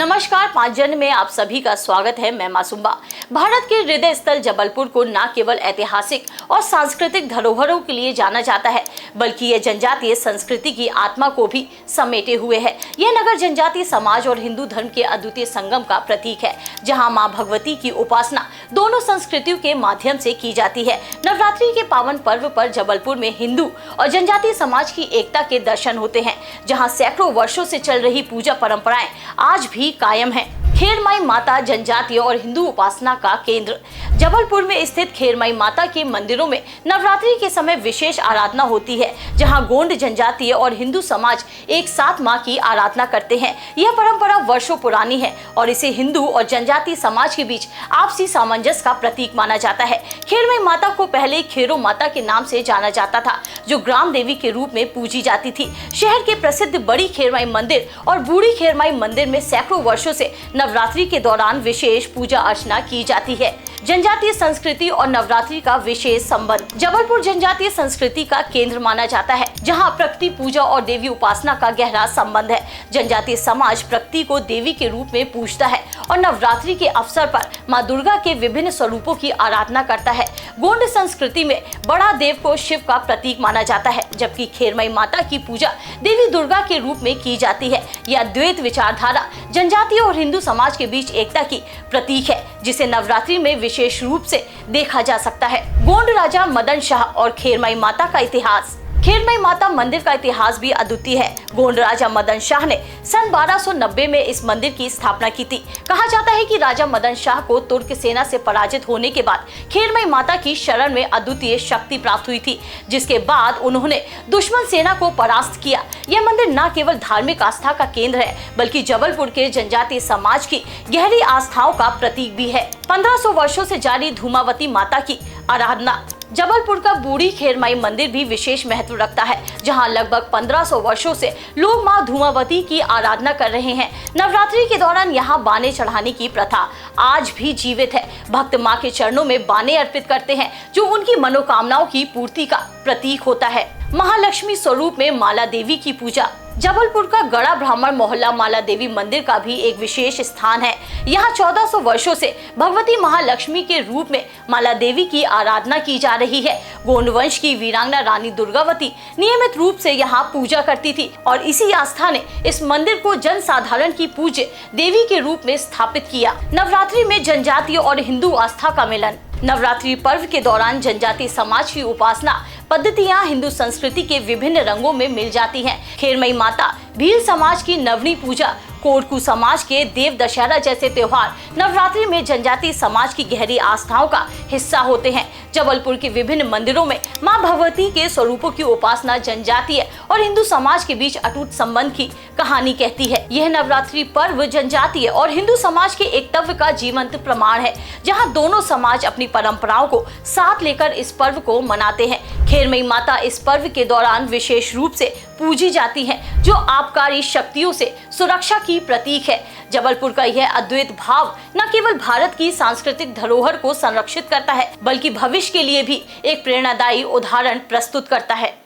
नमस्कार, 5 जन में आप सभी का स्वागत है। मैं मासूमा। भारत के हृदय स्थल जबलपुर को न केवल ऐतिहासिक और सांस्कृतिक धरोहरों के लिए जाना जाता है, बल्कि यह जनजातीय संस्कृति की आत्मा को भी समेटे हुए है। यह नगर जनजातीय समाज और हिंदू धर्म के अद्वितीय संगम का प्रतीक है, जहां मां भगवती की उपासना दोनों संस्कृतियों के माध्यम से की जाती है। नवरात्रि के पावन पर्व पर जबलपुर में हिंदू और जनजातीय समाज की एकता के दर्शन होते हैं, जहाँ सैकड़ों वर्षों से चल रही पूजा परंपराएं आज भी कायम है। खेरमाई माता जनजातीय और हिंदू उपासना का केंद्र। जबलपुर में स्थित खेरमाई माता के मंदिरों में नवरात्रि के समय विशेष आराधना होती है, जहां गोंड जनजातीय और हिंदू समाज एक साथ मां की आराधना करते हैं। यह परंपरा वर्षों पुरानी है और इसे हिंदू और जनजातीय समाज के बीच आपसी सामंजस्य का प्रतीक माना जाता है। खेरमाई माता को पहले खेरो माता के नाम से जाना जाता था, जो ग्राम देवी के रूप में पूजी जाती थी। शहर के प्रसिद्ध बड़ी खेरमाई मंदिर और बूढ़ी खेरमाई मंदिर में सैकड़ों वर्षों से नवरात्रि के दौरान विशेष पूजा अर्चना की जाती है। जनजातीय संस्कृति और नवरात्रि का विशेष संबंध। जबलपुर जनजातीय संस्कृति का केंद्र माना जाता है, जहां प्रकृति पूजा और देवी उपासना का गहरा संबंध है। जनजातीय समाज प्रकृति को देवी के रूप में पूजता है और नवरात्रि के अवसर पर मां दुर्गा के विभिन्न स्वरूपों की आराधना करता है। गोंड संस्कृति में बड़ा देव को शिव का प्रतीक माना जाता है, जबकि खेरमाई माता की पूजा देवी दुर्गा के रूप में की जाती है। यह अद्वैत विचारधारा जनजातीय और हिंदू समाज के बीच एकता की प्रतीक है, जिसे नवरात्रि में विशेष रूप से देखा जा सकता है। गोंड राजा मदन शाह और खेरमाई माता का इतिहास। खेरमाई माता मंदिर का इतिहास भी अद्वितीय है। गोंड राजा मदन शाह ने सन 1290 में इस मंदिर की स्थापना की थी। कहा जाता है कि राजा मदन शाह को तुर्क सेना से पराजित होने के बाद खेरमाई माता की शरण में अद्वितीय शक्ति प्राप्त हुई थी, जिसके बाद उन्होंने दुश्मन सेना को परास्त किया। यह मंदिर न केवल धार्मिक आस्था का केंद्र है, बल्कि जबलपुर के जनजातीय समाज की गहरी आस्थाओं का प्रतीक भी है। 1500 वर्षों से जारी धूमावती माता की आराधना। जबलपुर का बूढ़ी खेरमाई मंदिर भी विशेष महत्व रखता है, जहां लगभग 1500 वर्षों से लोग मां धूमावती की आराधना कर रहे हैं। नवरात्रि के दौरान यहां बाने चढ़ाने की प्रथा आज भी जीवित है। भक्त मां के चरणों में बाने अर्पित करते हैं, जो उनकी मनोकामनाओं की पूर्ति का प्रतीक होता है। महालक्ष्मी स्वरूप में माला देवी की पूजा। जबलपुर का गड़ा ब्राह्मण मोहल्ला माला देवी मंदिर का भी एक विशेष स्थान है। यहाँ 1400 वर्षों से भगवती महालक्ष्मी के रूप में माला देवी की आराधना की जा रही है। गोंड वंश की वीरांगना रानी दुर्गावती नियमित रूप से यहाँ पूजा करती थी और इसी आस्था ने इस मंदिर को जन साधारण की पूज्य देवी के रूप में स्थापित किया। नवरात्रि में जनजातीय और हिंदू आस्था का मिलन। नवरात्रि पर्व के दौरान जनजातीय समाज की उपासना पद्धतियां हिंदू संस्कृति के विभिन्न रंगों में मिल जाती हैं। खेरमाई माता, भील समाज की नवनी पूजा, कोटकू समाज के देव दशहरा जैसे त्योहार नवरात्रि में जनजातीय समाज की गहरी आस्थाओं का हिस्सा होते हैं। जबलपुर के विभिन्न मंदिरों में मां भगवती के स्वरूपों की उपासना जनजातीय और हिंदू समाज के बीच अटूट संबंध की कहानी कहती है। यह नवरात्रि पर्व जनजातीय और हिंदू समाज के एकत्व का जीवंत प्रमाण है, जहां दोनों समाज अपनी परंपराओं को साथ लेकर इस पर्व को मनाते हैं। खेरमाई माता इस पर्व के दौरान विशेष रूप से पूजी जाती है, जो आबकारी शक्तियों से सुरक्षा की प्रतीक है। जबलपुर का यह अद्वैत भाव न केवल भारत की सांस्कृतिक धरोहर को संरक्षित करता है, बल्कि भविष्य के लिए भी एक प्रेरणादायी उदाहरण प्रस्तुत करता है।